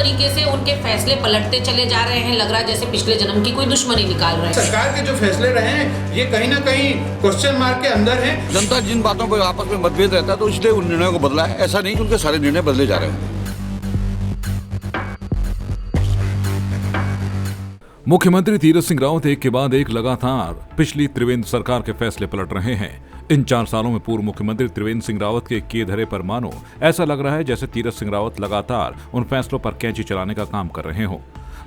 तरीके से उनके फैसले पलटते चले जा रहे हैं। लग रहा है जैसे पिछले जन्म की कोई दुश्मनी निकाल रहे हैं। सरकार के जो फैसले रहे हैं ये कहीं ना कहीं क्वेश्चन मार्क के अंदर है। जनता जिन बातों पर आपस में मतभेद रहता है तो इसलिए उन निर्णयों को बदला है। ऐसा नहीं कि उनके सारे निर्णय बदले जा रहे हैं। मुख्यमंत्री तीरथ सिंह रावत एक के बाद एक लगातार पिछली त्रिवेंद्र सरकार के फैसले पलट रहे हैं। इन 4 सालों में पूर्व मुख्यमंत्री त्रिवेंद्र सिंह रावत के किए धरे पर मानो ऐसा लग रहा है जैसे तीरथ सिंह रावत लगातार उन फैसलों पर कैंची चलाने का काम कर रहे हों।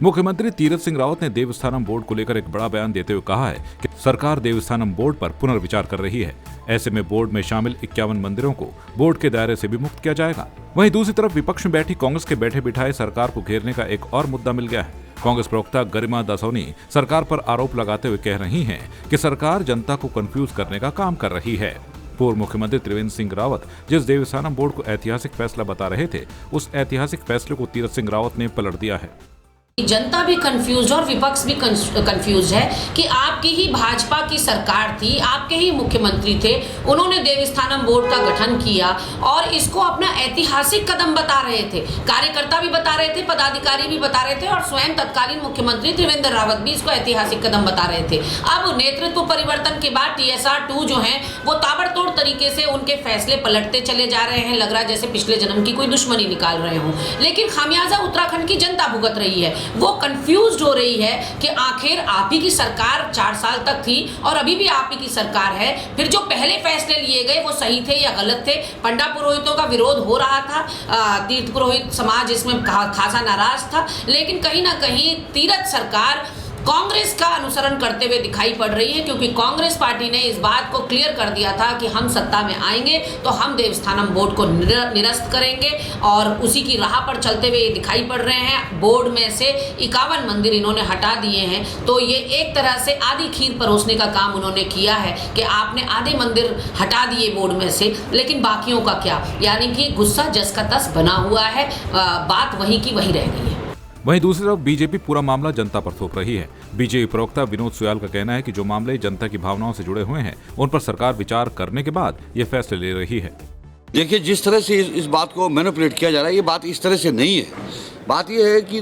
मुख्यमंत्री तीरथ सिंह रावत ने देवस्थानम बोर्ड को लेकर एक बड़ा बयान देते हुए कहा है कि सरकार देवस्थानम बोर्ड पर पुनर्विचार कर रही है। ऐसे में बोर्ड में शामिल 51 मंदिरों को बोर्ड के दायरे से भी मुक्त किया जाएगा। वहीं दूसरी तरफ विपक्ष में बैठी कांग्रेस के बैठे बिठाए सरकार को घेरने का एक और मुद्दा मिल गया है। कांग्रेस प्रवक्ता गरिमा दासोनी सरकार पर आरोप लगाते हुए कह रही हैं कि सरकार जनता को कंफ्यूज करने का काम कर रही है। पूर्व मुख्यमंत्री त्रिवेंद्र सिंह रावत जिस देवस्थानम बोर्ड को ऐतिहासिक फैसला बता रहे थे, उस ऐतिहासिक फैसले को तीरथ सिंह रावत ने पलट दिया है। जनता भी कंफ्यूज और विपक्ष भी कंफ्यूज है कि आपकी ही भाजपा की सरकार थी, आपके ही मुख्यमंत्री थे, उन्होंने देवस्थानम बोर्ड का गठन किया और इसको अपना ऐतिहासिक कदम बता रहे थे। कार्यकर्ता भी बता रहे थे, पदाधिकारी भी बता रहे थे और स्वयं तत्कालीन मुख्यमंत्री त्रिवेंद्र रावत भी इसको ऐतिहासिक कदम बता रहे थे। अब नेतृत्व परिवर्तन के बाद TSR-2 जो है वो ताबड़तोड़ तरीके से उनके फैसले पलटते चले जा रहे हैं। लग रहा है जैसे पिछले जन्म की कोई दुश्मनी निकाल रहे हों। लेकिन खामियाजा उत्तराखंड की जनता भुगत रही है। वो कंफ्यूज्ड हो रही है कि आखिर आप ही की सरकार 4 साल तक थी और अभी भी आप ही की सरकार है। फिर जो पहले फैसले लिए गए वो सही थे या गलत थे? पंडा पुरोहितों का विरोध हो रहा था, तीर्थ पुरोहित समाज इसमें खासा नाराज था, लेकिन कहीं ना कहीं तीरथ सरकार कांग्रेस का अनुसरण करते हुए दिखाई पड़ रही है, क्योंकि कांग्रेस पार्टी ने इस बात को क्लियर कर दिया था कि हम सत्ता में आएंगे तो हम देवस्थानम बोर्ड को निरस्त करेंगे और उसी की राह पर चलते हुए ये दिखाई पड़ रहे हैं। बोर्ड में से 51 मंदिर इन्होंने हटा दिए हैं, तो ये एक तरह से आधी खीर परोसने का काम उन्होंने किया है कि आपने आधे मंदिर हटा दिए बोर्ड में से, लेकिन बाकियों का क्या? यानी कि गुस्सा जस का तस बना हुआ है, बात वही की वही रह गई है। वहीं दूसरी तरफ बीजेपी पूरा मामला जनता पर थोप रही है। बीजेपी प्रवक्ता विनोद सुयाल का कहना है कि जो मामले जनता की भावनाओं से जुड़े हुए हैं उन पर सरकार विचार करने के बाद ये फैसले ले रही है। देखिए, जिस तरह से इस बात को मैनिपुलेट किया जा रहा है, ये बात इस तरह से नहीं है। बात यह है कि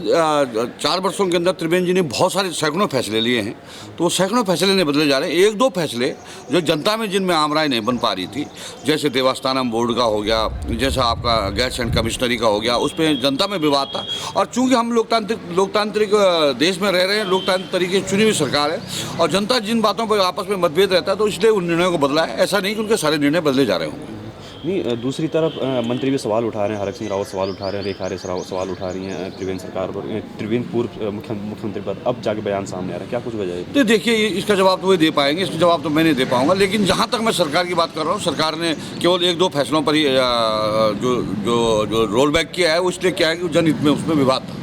4 वर्षों के अंदर त्रिवेंद्र जी ने बहुत सारे सैकड़ों फैसले लिए हैं, तो वो सैकड़ों फैसले नहीं बदले जा रहे हैं। 1-2 फैसले जो जनता में जिनमें आम राय नहीं बन पा रही थी, जैसे देवस्थानम बोर्ड का हो गया, जैसा आपका गैस एंड कमिश्नरी का हो गया, उस पर जनता में विवाद था। और चूंकि हम लोकतांत्रिक देश में रह रहे हैं, लोकतांत्रिक तरीके से चुनी हुई सरकार है और जनता जिन बातों पर आपस में मतभेद रहता है तो इसलिए उन निर्णयों को बदला है। ऐसा नहीं कि उनके सारे निर्णय बदले जा रहे होंगे। नहीं, दूसरी तरफ मंत्री भी सवाल उठा रहे हैं, हरक सिंह रावत सवाल उठा रहे हैं, रेखा आर्य सवाल उठा रही हैं त्रिवेंद्र सरकार पर, त्रिवेंद्र पूर्व मुख्यमंत्री पर अब जाके बयान सामने आ रहा है। क्या कुछ वजह है? तो देखिए, इसका जवाब तो वो दे पाएंगे, इसका जवाब तो मैं नहीं दे पाऊंगा। लेकिन जहाँ तक मैं सरकार की बात कर रहा हूँ, सरकार ने केवल 1-2 फैसलों पर ही जो रोल बैक किया है वो इसलिए क्या है कि जनहित में उसमें विवाद था।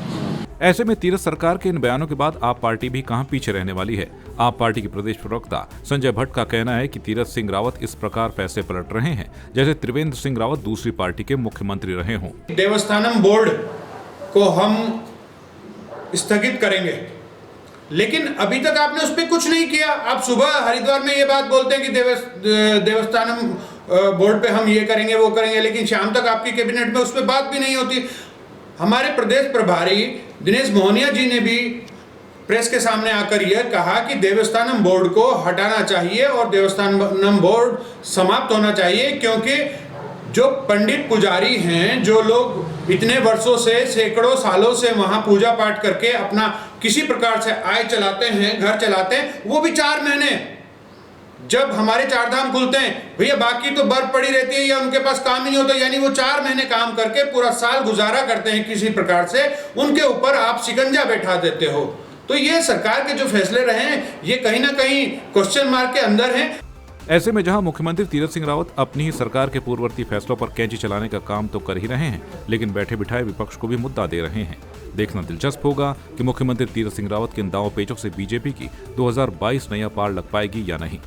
ऐसे में तीरथ सरकार के इन बयानों के बाद आप पार्टी भी कहां पीछे रहने वाली है। आप पार्टी के प्रदेश प्रवक्ता संजय भट्ट का कहना है कि तीरथ सिंह रावत इस प्रकार फैसले पलट रहे हैं जैसे त्रिवेंद्र सिंह रावत दूसरी पार्टी के मुख्यमंत्री रहे हों। देवस्थानम बोर्ड को हम स्थगित करेंगे, लेकिन अभी तक आपने उस पर कुछ नहीं किया। आप सुबह हरिद्वार में ये बात बोलते हैं कि देवस्थानम बोर्ड पे हम ये करेंगे वो करेंगे, लेकिन शाम तक आपकी कैबिनेट में उस पर बात भी नहीं होती। हमारे प्रदेश प्रभारी दिनेश मोहनिया जी ने भी प्रेस के सामने आकर यह कहा कि देवस्थानम बोर्ड को हटाना चाहिए और देवस्थानम बोर्ड समाप्त होना चाहिए, क्योंकि जो पंडित पुजारी हैं, जो लोग इतने वर्षों से, सैकड़ों सालों से वहां पूजा पाठ करके अपना किसी प्रकार से आय चलाते हैं, घर चलाते हैं, वो भी 4 महीने जब हमारे 4 धाम खुलते हैं भैया, बाकी तो बर्फ पड़ी रहती है या उनके पास काम ही नहीं होता, यानी वो 4 महीने काम करके पूरा साल गुजारा करते हैं किसी प्रकार से, उनके ऊपर आप शिकंजा बैठा देते हो। तो ये सरकार के जो फैसले रहे हैं ये कहीं ना कहीं क्वेश्चन मार्क के अंदर हैं। ऐसे में जहां मुख्यमंत्री तीरथ सिंह रावत अपनी ही सरकार के पूर्ववर्ती फैसलों पर कैंची चलाने का काम तो कर ही रहे हैं, लेकिन बैठे बिठाए विपक्ष को भी मुद्दा दे रहे हैं। देखना दिलचस्प होगा कि मुख्यमंत्री तीरथ सिंह रावत के इन दांव पेचों से बीजेपी की 2022 नैया पार लग पाएगी या नहीं।